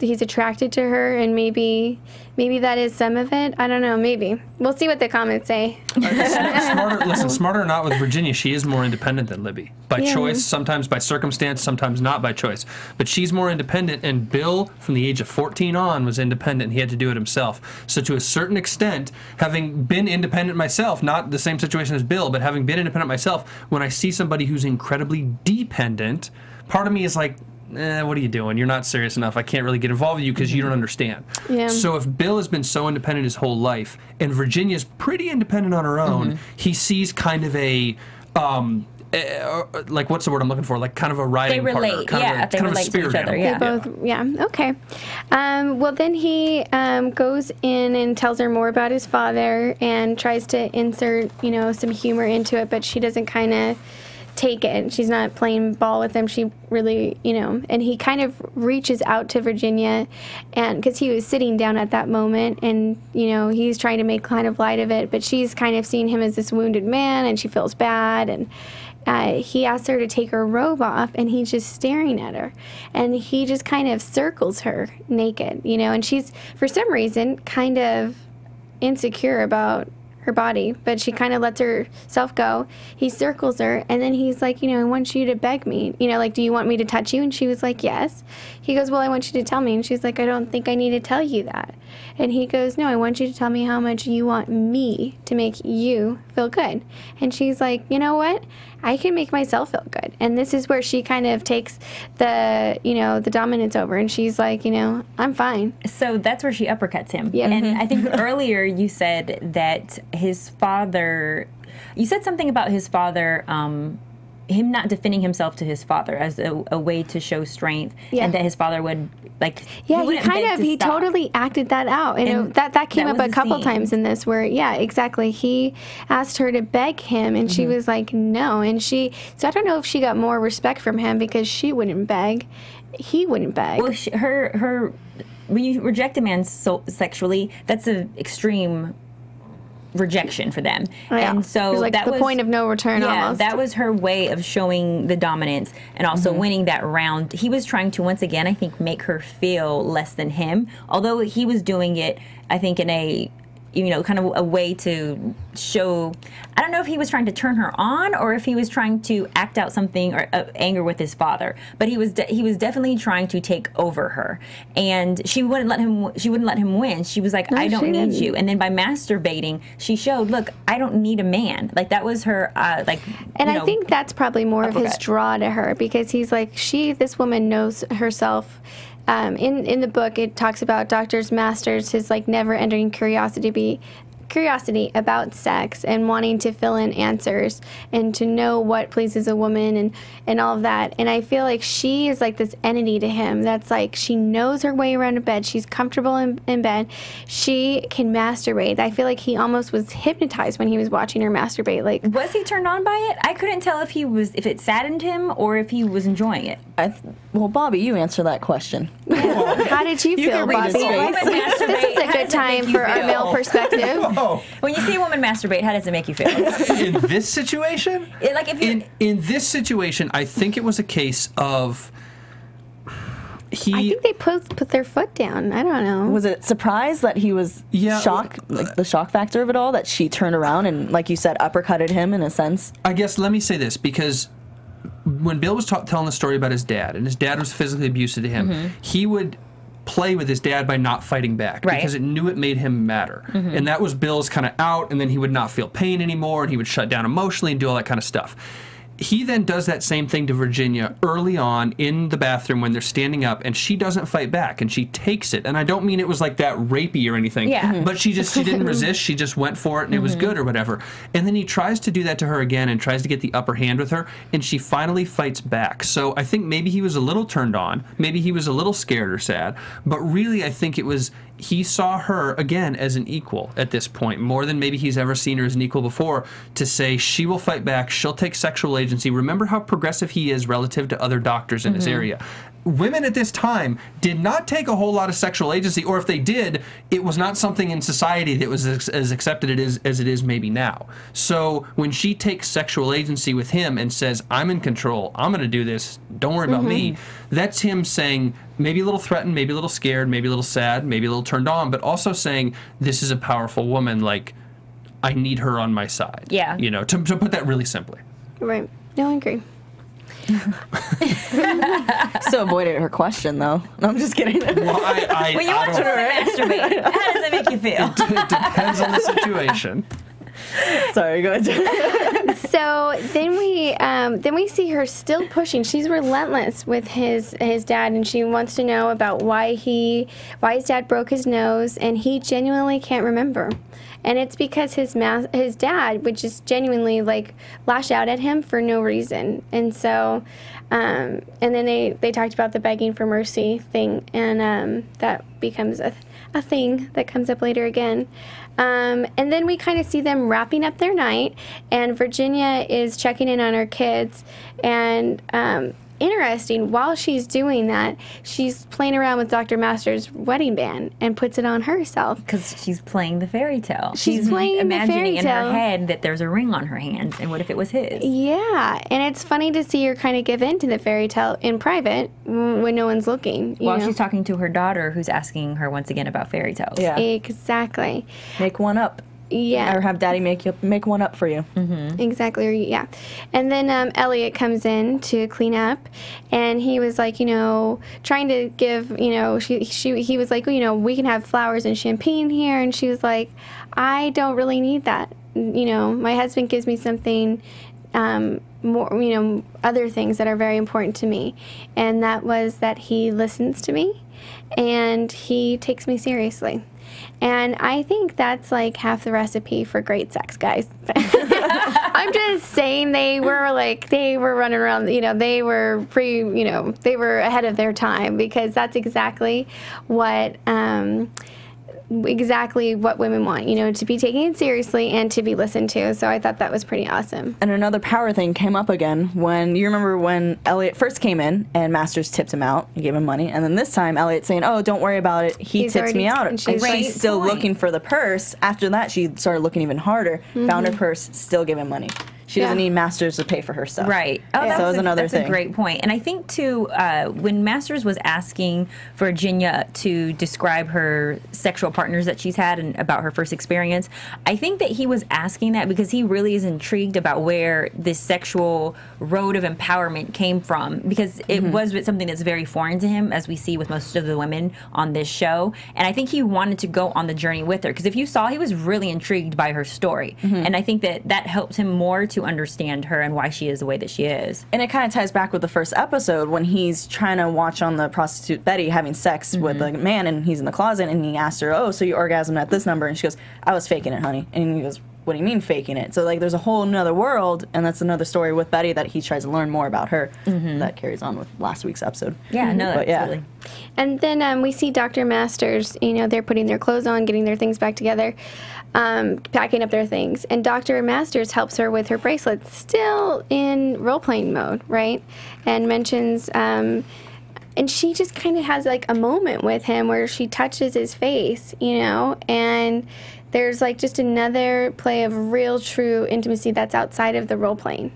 Speaker 4: he's attracted to her, and maybe that is some of it. I don't know. Maybe we'll see what the comments say.
Speaker 7: Smarter or not with Virginia, she is more independent than Libby. By choice, sometimes by circumstance, sometimes not by choice. But she's more independent, and Bill, from the age of 14 on, was independent, and he had to do it himself. So to a certain extent, having been independent myself, not the same situation as Bill, but having been independent myself, when I see somebody who's incredibly dependent, part of me is like, what are you doing? You're not serious enough. I can't really get involved with you because you don't understand. Yeah. So if Bill has been so independent his whole life, and Virginia's pretty independent on her own, he sees kind of a... like, what's the word I'm looking for? Like, kind of a riding partner.
Speaker 5: They relate. They relate to each other.
Speaker 4: Yeah. They both, okay. Well, then he goes in and tells her more about his father and tries to insert, some humor into it, but she doesn't kind of take it. She's not playing ball with him. She really, and he kind of reaches out to Virginia, and because he was sitting down at that moment, and he's trying to make kind of light of it, but she's kind of seeing him as this wounded man, and she feels bad, and he asks her to take her robe off, and he's just staring at her, and he just kind of circles her naked, and she's for some reason kind of insecure about her body, but she kind of lets herself go. He circles her, and then he's like, I want you to beg me, like, do you want me to touch you? And she was like, yes. He goes, well, I want you to tell me. And she's like, I don't think I need to tell you that. And he goes, no, I want you to tell me how much you want me to make you feel good. And she's like, you know what? I can make myself feel good. And this is where she kind of takes the, the dominance over, and she's like, I'm fine.
Speaker 5: So that's where she uppercuts him.
Speaker 4: Yeah.
Speaker 5: And I think earlier you said that his father, you said something about his father him not defending himself to his father as a way to show strength, and that his father would
Speaker 4: he totally acted that out, and that came up a couple times in this where exactly, he asked her to beg him, and she was like no, and so I don't know if she got more respect from him because she wouldn't beg, he wouldn't beg.
Speaker 5: Well, her when you reject a man sexually, that's an extreme rejection for them. And so
Speaker 4: like
Speaker 5: that
Speaker 4: the
Speaker 5: was
Speaker 4: point of no return. Almost.
Speaker 5: That was her way of showing the dominance and also winning that round. He was trying to, once again, I think, make her feel less than him, although he was doing it, I think, in a kind of a way to show, I don't know if he was trying to turn her on or if he was trying to act out something or anger with his father, but he was definitely trying to take over her, and she wouldn't let him win. She was like, I don't need you. And then by masturbating, she showed, look, I don't need a man. Like, that was her I
Speaker 4: think that's probably more of his draw to her, because he's like, this woman knows herself. In the book, it talks about Dr. Masters, his like never-ending curiosity about sex and wanting to fill in answers and to know what pleases a woman and all of that. And I feel like she is like this entity to him that's like, she knows her way around a bed. She's comfortable in bed. She can masturbate. I feel like he almost was hypnotized when he was watching her masturbate. Like,
Speaker 5: was he turned on by it? I couldn't tell if it saddened him or if he was enjoying it.
Speaker 6: Well, Bobby, you answer that question.
Speaker 4: How did you feel, Bobby? This is a good time for our male perspective.
Speaker 5: When you see a woman masturbate, how does it make you feel?
Speaker 7: In this situation? In this situation, I think it was a case of
Speaker 4: I think they put their foot down. I don't know.
Speaker 6: Was it surprise that he was shocked, like the shock factor of it all, that she turned around and, like you said, uppercutted him in a sense?
Speaker 7: I guess, let me say this, because when Bill was telling the story about his dad, and his dad was physically abusive to him, he would play with his dad by not fighting back because it knew it made him madder. And that was Bill's kind of out, and then he would not feel pain anymore, and he would shut down emotionally and do all that kind of stuff. He then does that same thing to Virginia early on in the bathroom when they're standing up, and she doesn't fight back, and she takes it. And I don't mean it was like that rapey or anything, but she didn't resist. She just went for it, and it was good or whatever. And then he tries to do that to her again and tries to get the upper hand with her, and she finally fights back. So I think maybe he was a little turned on, maybe he was a little scared or sad, but really I think it was he saw her, again, as an equal at this point, more than maybe he's ever seen her as an equal before, to say she will fight back, she'll take sexual agency. Remember how progressive he is relative to other doctors in his area. Women at this time did not take a whole lot of sexual agency, or if they did, it was not something in society that was as accepted as it is maybe now. So when she takes sexual agency with him and says, I'm in control, I'm going to do this, don't worry about me, that's him saying, maybe a little threatened, maybe a little scared, maybe a little sad, maybe a little turned on, but also saying, this is a powerful woman, like, I need her on my side. Yeah. You know, to put that really simply.
Speaker 4: Right. No, I agree.
Speaker 6: Still avoided her question, though. No, I'm just kidding.
Speaker 5: When you watch her masturbate, how does it make you feel?
Speaker 7: It depends on the situation.
Speaker 6: Sorry, go ahead.
Speaker 4: So then we see her still pushing. She's relentless with his dad, and she wants to know about why his dad broke his nose, and he genuinely can't remember. And it's because his dad would just genuinely like lash out at him for no reason. And so, and then they talked about the begging for mercy thing, and that becomes a thing that comes up later again. And then we kind of see them wrapping up their night, and Virginia is checking in on her kids, and interesting, while she's doing that, she's playing around with Dr. Masters' wedding band and puts it on herself.
Speaker 5: Because she's playing the fairy tale.
Speaker 4: She's playing
Speaker 5: imagining
Speaker 4: the fairy tale
Speaker 5: in her head that there's a ring on her hand, and what if it was his?
Speaker 4: Yeah, and it's funny to see her kind of give in to the fairy tale in private when no one's looking.
Speaker 5: While she's talking to her daughter, who's asking her once again about fairy tales.
Speaker 6: Yeah.
Speaker 4: Exactly.
Speaker 6: Make one up.
Speaker 4: Yeah.
Speaker 6: Or have Daddy make one up for you.
Speaker 4: Exactly. Yeah. And then Elliot comes in to clean up, and he was like, trying to give, he was like, we can have flowers and champagne here, and she was like, I don't really need that. My husband gives me something more, other things that are very important to me, and that was that he listens to me, and he takes me seriously. And I think that's like half the recipe for great sex, guys. I'm just saying they were running around, they were they were ahead of their time, because that's exactly what women want, to be taken seriously and to be listened to. So I thought that was pretty awesome.
Speaker 6: And another power thing came up again when you remember when Elliot first came in and Masters tipped him out and gave him money, and then this time Elliot's saying, "Oh, don't worry about it. He tips me out." And she's still looking for the purse. After that, she started looking even harder. Found her purse, still gave him money. She doesn't need Masters to pay for her stuff.
Speaker 5: Right. Oh,
Speaker 6: so that was another thing.
Speaker 5: That's a great point. And I think, too, when Masters was asking Virginia to describe her sexual partners that she's had and about her first experience, I think that he was asking that because he really is intrigued about where this sexual road of empowerment came from, because it was something that's very foreign to him, as we see with most of the women on this show. And I think he wanted to go on the journey with her, because if you saw, he was really intrigued by her story. And I think that helped him more to understand her and why she is the way that she is.
Speaker 6: And it kind of ties back with the first episode when he's trying to watch on the prostitute Betty having sex with a man, and he's in the closet, and he asks her, "Oh, so you orgasmed at this number?" And she goes, "I was faking it, honey." And he goes, "What do you mean faking it?" So there's a whole nother world, and that's another story with Betty that he tries to learn more about her. That carries on with last week's episode.
Speaker 5: Yeah, no, absolutely.
Speaker 4: And then we see Dr. Masters, they're putting their clothes on, getting their things back together, packing up their things. And Dr. Masters helps her with her bracelets, still in role-playing mode, right? And mentions, and she just kind of has like a moment with him where she touches his face, and there's like just another play of real, true intimacy that's outside of the role-playing,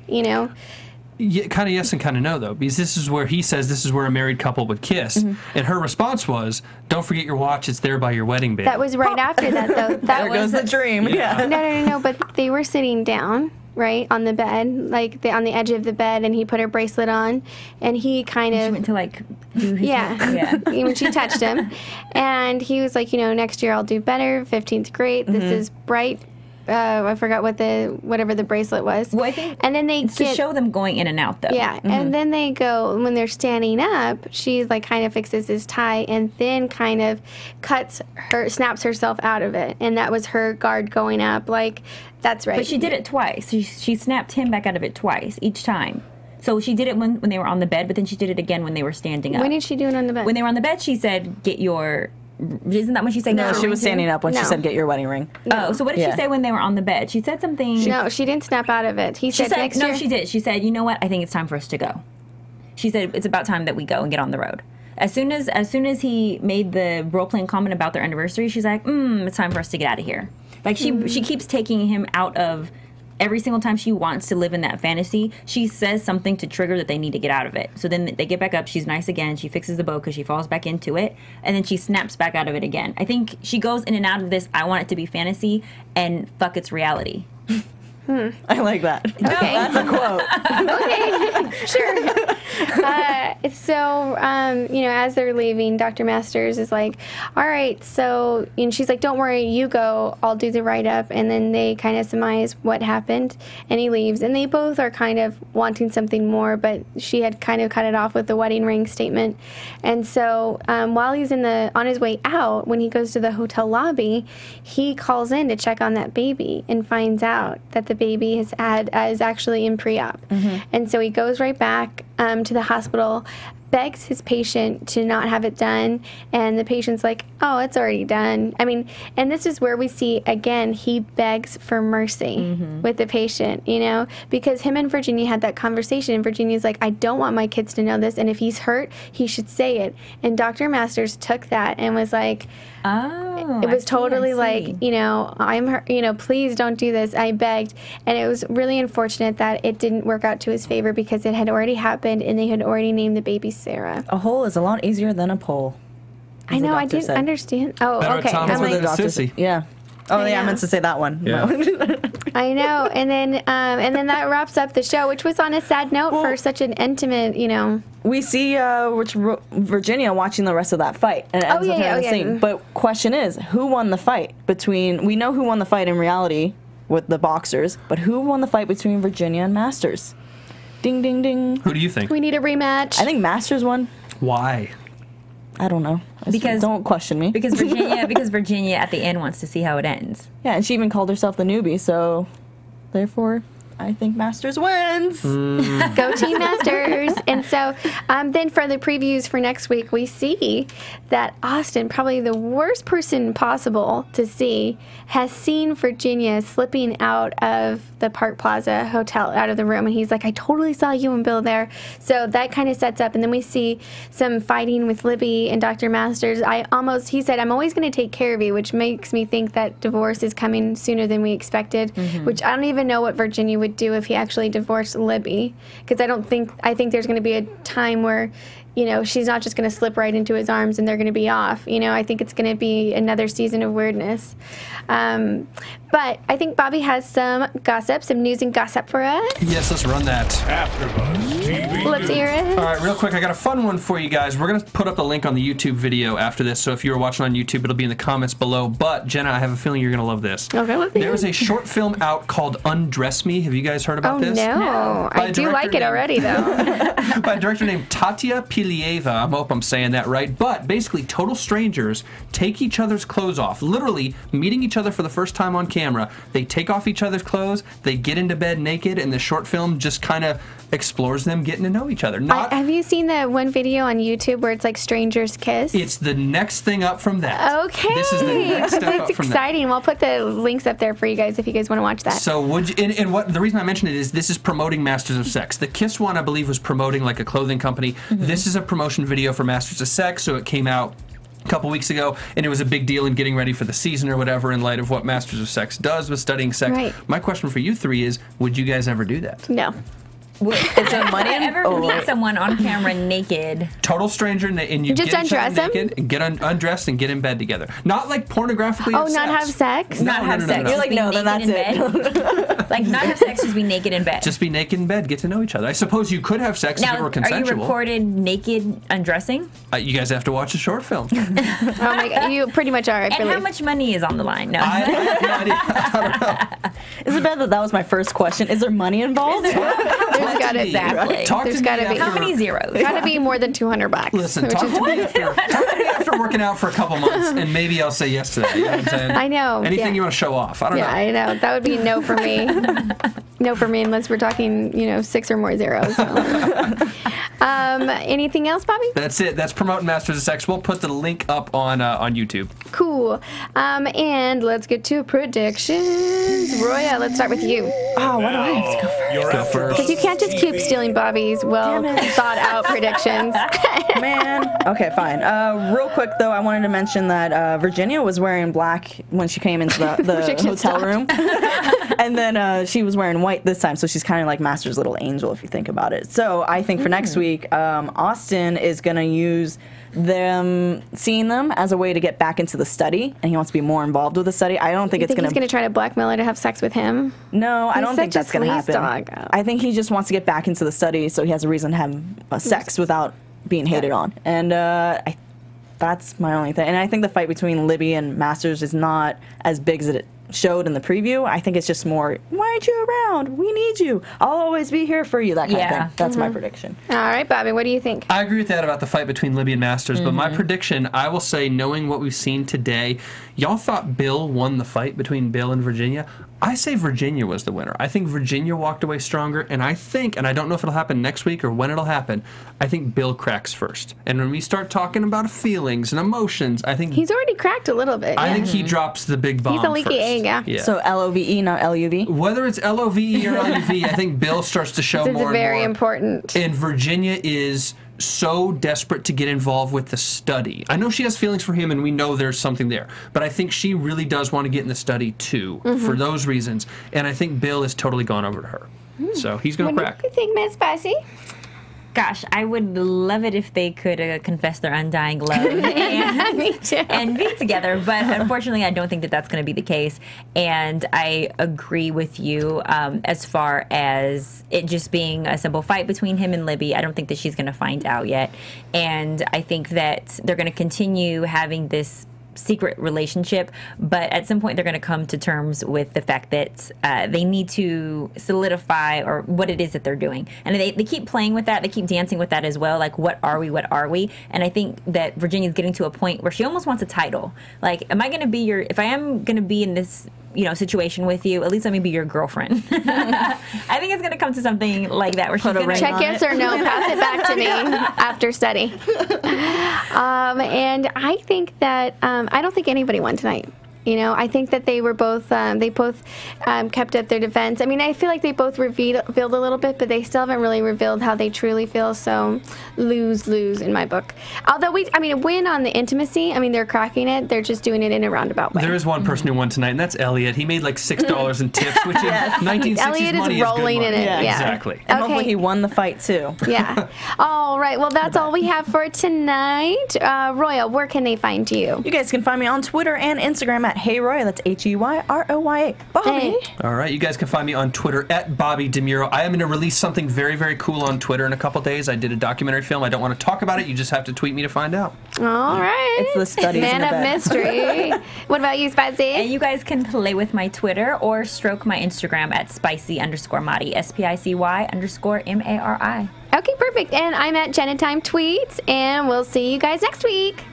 Speaker 7: Yeah, kind of yes and kind of no, though, because this is where he says this is where a married couple would kiss, and her response was, "Don't forget your watch; it's there by your wedding band."
Speaker 4: That was right after that, though.
Speaker 6: There goes the dream. Yeah.
Speaker 4: No. But they were sitting down, right, on the bed, like on the edge of the bed, and he put her bracelet on, and he kind of...
Speaker 5: She went to, like, do his...
Speaker 4: Yeah. When she touched him. And he was like, next year I'll do better. 15's great. This is bright. I forgot whatever the bracelet was.
Speaker 5: Well, I think
Speaker 4: and then
Speaker 5: it's to show them going in and out, though.
Speaker 4: Yeah, and then they go, when they're standing up, she's like kind of fixes his tie and then kind of snaps herself out of it. And that was her guard going up. Like, that's right.
Speaker 5: But she did it twice. She snapped him back out of it twice, each time. So she did it when they were on the bed, but then she did it again when they were standing up.
Speaker 4: When did she do it on the bed?
Speaker 5: When they were on the bed, she said, "Get your..." Isn't that when she said?
Speaker 6: No, she was standing up when she said, "Get your wedding ring."
Speaker 5: No. Oh, so what did she say when they were on the bed? She said something.
Speaker 4: No, she didn't snap out of it. She said next year.
Speaker 5: No, she did. She said, "You know what? I think it's time for us to go." She said, "It's about time that we go and get on the road." As soon as he made the role-playing comment about their anniversary, she's like, "It's time for us to get out of here." Like she keeps taking him out of. Every single time she wants to live in that fantasy, she says something to trigger that they need to get out of it. So then they get back up. She's nice again. She fixes the bow because she falls back into it. And then she snaps back out of it again. I think she goes in and out of this, I want it to be fantasy, and fuck it's reality.
Speaker 6: I like that.
Speaker 4: Okay.
Speaker 6: That's a quote.
Speaker 4: Okay, sure. So, as they're leaving, Dr. Masters is like, all right, so, and she's like, don't worry, you go, I'll do the write-up, and then they kind of surmise what happened, and he leaves, and they both are kind of wanting something more, but she had kind of cut it off with the wedding ring statement, and so while he's on his way out, when he goes to the hotel lobby, he calls in to check on that baby, and finds out that the baby is actually in pre-op, and so he goes right back to the hospital, begs his patient to not have it done, and the patient's like, oh, it's already done. I mean, and this is where we see, again, he begs for mercy with the patient, because him and Virginia had that conversation, and Virginia's like, I don't want my kids to know this, and if he's hurt, he should say it. And Dr. Masters took that and was like, it was totally like, I'm hurt, please don't do this. I begged. And it was really unfortunate that it didn't work out to his favor because it had already happened and they had already named the baby Sarah.
Speaker 6: A hole is a lot easier than a pole.
Speaker 4: I know, I didn't understand. Oh,
Speaker 7: Better
Speaker 4: okay.
Speaker 7: Thomas
Speaker 4: I'm
Speaker 7: with
Speaker 4: like,
Speaker 7: a sissy.
Speaker 6: Yeah. Oh, yeah, I meant to say that one.
Speaker 7: Yeah.
Speaker 6: No.
Speaker 4: I know. And then that wraps up the show, which was on a sad note for such an intimate,
Speaker 6: We see Virginia watching the rest of that fight, and it ends with her in the scene. But question is, who won the fight we know who won the fight in reality with the boxers, but who won the fight between Virginia and Masters? Ding, ding, ding.
Speaker 7: Who do you think?
Speaker 4: We need a rematch.
Speaker 6: I think Masters won.
Speaker 7: Why?
Speaker 6: I don't know. Don't question me.
Speaker 5: Because Virginia at the end wants to see how it ends.
Speaker 6: Yeah, and she even called herself the newbie, so therefore I think Masters wins.
Speaker 4: Go Team Masters. And so then for the previews for next week, we see that Austin, probably the worst person possible to see, has seen Virginia slipping out of the Park Plaza Hotel, out of the room. And he's like, I totally saw you and Bill there. So that kind of sets up. And then we see some fighting with Libby and Dr. Masters. He said, I'm always going to take care of you, which makes me think that divorce is coming sooner than we expected, which I don't even know what Virginia would do if he actually divorced Libby, because I think there's going to be a time where, you know, she's not just going to slip right into his arms and they're going to be off. You know, I think it's going to be another season of weirdness. But I think Bobby has some news and gossip for us.
Speaker 7: Yes, let's run that.
Speaker 1: AfterBuzz TV.
Speaker 4: Let's hear it.
Speaker 7: All right, real quick, I got a fun one for you guys. We're going to put up the link on the YouTube video after this, so if you were watching on YouTube, it'll be in the comments below. But, Jenna, I have a feeling you're going to love this.
Speaker 4: Okay, let's hear it.
Speaker 7: There is a short film out called Undress Me. Have you guys heard about this?
Speaker 4: No. I do like it already, though.
Speaker 7: By a director named Tatia Pilieva. I hope I'm saying that right. But basically, total strangers take each other's clothes off. Literally, meeting each other for the first time on camera. They take off each other's clothes, they get into bed naked, and the short film just kind of explores them getting to know each other.
Speaker 4: Have you seen the one video on YouTube where it's like strangers kiss?
Speaker 7: It's the next thing up from that.
Speaker 4: Okay.
Speaker 7: This is the next step up
Speaker 4: That's
Speaker 7: from
Speaker 4: exciting. We'll put the links up there for you guys if you guys want to watch that.
Speaker 7: So the reason I mentioned it is this is promoting Masters of Sex. The Kiss one, I believe, was promoting like a clothing company. This is a promotion video for Masters of Sex, so it came out a couple weeks ago, and it was a big deal in getting ready for the season or whatever in light of what Masters of Sex does with studying sex.
Speaker 4: Right.
Speaker 7: My question for you three is, would you guys ever do that?
Speaker 4: No.
Speaker 6: Is there money in
Speaker 5: Ever meet someone on camera naked?
Speaker 7: Total stranger, and you
Speaker 4: Just
Speaker 7: get each other
Speaker 4: undress 'em?
Speaker 7: naked and get undressed and get in bed together. Not like pornographically.
Speaker 4: Oh, not have sex?
Speaker 5: Not have sex.
Speaker 6: You're like,
Speaker 5: Just be
Speaker 6: no, then that's
Speaker 5: naked in bed? Like, not have sex, just be naked in bed.
Speaker 7: Just be naked in bed, get to know each other. I suppose you could have sex if it
Speaker 5: Now,
Speaker 7: were
Speaker 5: are you
Speaker 7: consensual.
Speaker 5: recorded naked undressing?
Speaker 7: You guys have to watch a short film.
Speaker 4: Oh my God, you pretty much are. I
Speaker 5: And
Speaker 4: believe.
Speaker 5: how much money is on the line? No.
Speaker 7: I have no idea. I don't know.
Speaker 6: Is it bad that was my first question? Is there money involved?
Speaker 4: There's got to be.
Speaker 5: Exactly.
Speaker 7: Talk
Speaker 4: There's
Speaker 7: to
Speaker 4: got
Speaker 7: me
Speaker 4: to be.
Speaker 5: How many zeros?
Speaker 4: Got to be more than $200.
Speaker 7: Listen,
Speaker 4: which
Speaker 7: talk
Speaker 4: is-
Speaker 7: to me after working out for a couple months, and maybe I'll say yes to that. You know what I'm saying?
Speaker 4: I know.
Speaker 7: Anything
Speaker 4: yeah.
Speaker 7: you want to show off. I don't know.
Speaker 4: Yeah, I know. That would be no for me. No for me unless we're talking, 6 or more zeros. So. Anything else, Bobby?
Speaker 7: That's it. That's promoting Masters of Sex. We'll put the link up on YouTube.
Speaker 4: Cool. And let's get to predictions. Roya, let's start with you.
Speaker 6: Oh, why don't I go first?
Speaker 1: Your
Speaker 7: Go first.
Speaker 4: Because you can't just keep stealing Bobby's well-thought-out predictions.
Speaker 6: Man. Okay, fine. Real quick, though, I wanted to mention that Virginia was wearing black when she came into the
Speaker 4: Prediction
Speaker 6: hotel
Speaker 4: stopped.
Speaker 6: room. And then she was wearing white this time, so she's kind of like Master's little angel, if you think about it. So I think for next week, Austin is going to use seeing them as a way to get back into the study, and he wants to be more involved with the study. I don't think
Speaker 4: You
Speaker 6: it's
Speaker 4: think
Speaker 6: going
Speaker 4: he's going to try to blackmail her to have sex with him?
Speaker 6: No, I
Speaker 4: He's
Speaker 6: don't think
Speaker 4: such a
Speaker 6: that's going to
Speaker 4: sleaze
Speaker 6: happen.
Speaker 4: dog.
Speaker 6: I think he just wants to get back into the study so he has a reason to have sex without being hated on. And that's my only thing. And I think the fight between Libby and Masters is not as big as it showed in the preview. I think it's just more, why aren't you around? We need you. I'll always be here for you, that kind of
Speaker 5: Yeah.
Speaker 6: thing. That's my prediction.
Speaker 4: All right, Bobby, what do you think?
Speaker 7: I agree with that about the fight between Libby and Masters, but my prediction, I will say, knowing what we've seen today, y'all thought Bill won the fight between Bill and Virginia. I say Virginia was the winner. I think Virginia walked away stronger, and I don't know if it'll happen next week or when it'll happen, I think Bill cracks first. And when we start talking about feelings and emotions, I think
Speaker 4: He's already cracked a little bit.
Speaker 7: I think he drops the big bomb.
Speaker 4: He's a leaky
Speaker 7: first.
Speaker 4: egg, yeah.
Speaker 6: So LOVE, not LUV?
Speaker 7: Whether it's LOVE or LUV, I think Bill starts to show
Speaker 4: This
Speaker 7: more
Speaker 4: is
Speaker 7: and
Speaker 4: very
Speaker 7: more.
Speaker 4: important.
Speaker 7: And Virginia is so desperate to get involved with the study. I know she has feelings for him, and we know there's something there. But I think she really does want to get in the study, too, for those reasons. And I think Bill has totally gone over to her. So he's going to
Speaker 4: What
Speaker 7: crack.
Speaker 4: do you think, Miss Spicy?
Speaker 5: Gosh, I would love it if they could confess their undying love
Speaker 4: Me too.
Speaker 5: and be together. But unfortunately, I don't think that that's going to be the case. And I agree with you as far as it just being a simple fight between him and Libby. I don't think that she's going to find out yet. And I think that they're going to continue having this secret relationship, but at some point they're going to come to terms with the fact that they need to solidify or what it is that they're doing. And they keep playing with that. They keep dancing with that as well. Like, what are we? What are we? And I think that Virginia's getting to a point where she almost wants a title. Like, am I going to be your, if I am going to be in this, you know, situation with you, at least let me be your girlfriend. I think it's going to come to something like that where she's going to
Speaker 4: check yes or no, pass it back to me after study. And I think that I don't think anybody won tonight. You know, I think that they were both, kept up their defense. I mean, I feel like they both revealed a little bit, but they still haven't really revealed how they truly feel, so lose in my book. Although, win on the intimacy. I mean, they're cracking it. They're just doing it in a roundabout way.
Speaker 7: There is one person who won tonight, and that's Elliot. He made like $6 in tips, which in 1960s
Speaker 4: Elliot
Speaker 7: money
Speaker 4: is rolling
Speaker 7: is good money.
Speaker 4: in it. Yeah.
Speaker 7: Exactly.
Speaker 6: And hopefully he won the fight, too.
Speaker 4: Yeah. All right. Well, that's all we have for tonight. Roya, where can they find you?
Speaker 6: You guys can find me on Twitter and Instagram at Hey Roya. That's HeyRoya. Bobby.
Speaker 4: Hey.
Speaker 7: All right, you guys can find me on Twitter at Bobby DeMuro. I am going to release something very, very cool on Twitter in a couple days. I did a documentary film. I don't want to talk about it. You just have to tweet me to find out.
Speaker 4: All right.
Speaker 6: It's the studies
Speaker 4: Man
Speaker 6: in a
Speaker 4: of
Speaker 6: bed.
Speaker 4: mystery. What about you, Spicy?
Speaker 5: And you guys can play with my Twitter or stroke my Instagram at spicy_Mari, SPICY_MARI.
Speaker 4: Okay, perfect. And I'm at Jenna Time Tweets, and we'll see you guys next week.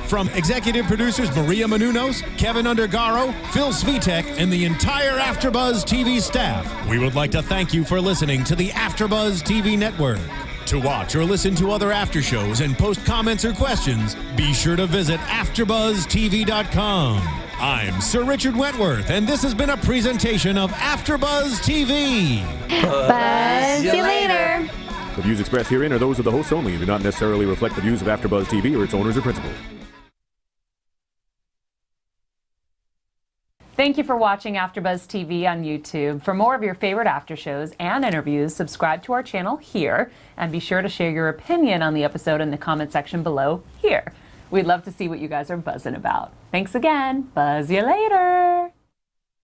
Speaker 3: From executive producers Maria Menounos, Kevin Undergaro, Phil Svitek, and the entire AfterBuzz TV staff, we would like to thank you for listening to the AfterBuzz TV network. To watch or listen to other after shows and post comments or questions, be sure to visit AfterBuzzTV.com. I'm Sir Richard Wentworth, and this has been a presentation of AfterBuzz TV.
Speaker 4: Buzz you later.
Speaker 8: The views expressed herein are those of the hosts only and do not necessarily reflect the views of AfterBuzz TV or its owners or principals.
Speaker 9: Thank you for watching AfterBuzz TV on YouTube. For more of your favorite after shows and interviews, subscribe to our channel here, and be sure to share your opinion on the episode in the comment section below here. We'd love to see what you guys are buzzing about. Thanks again. Buzz you later.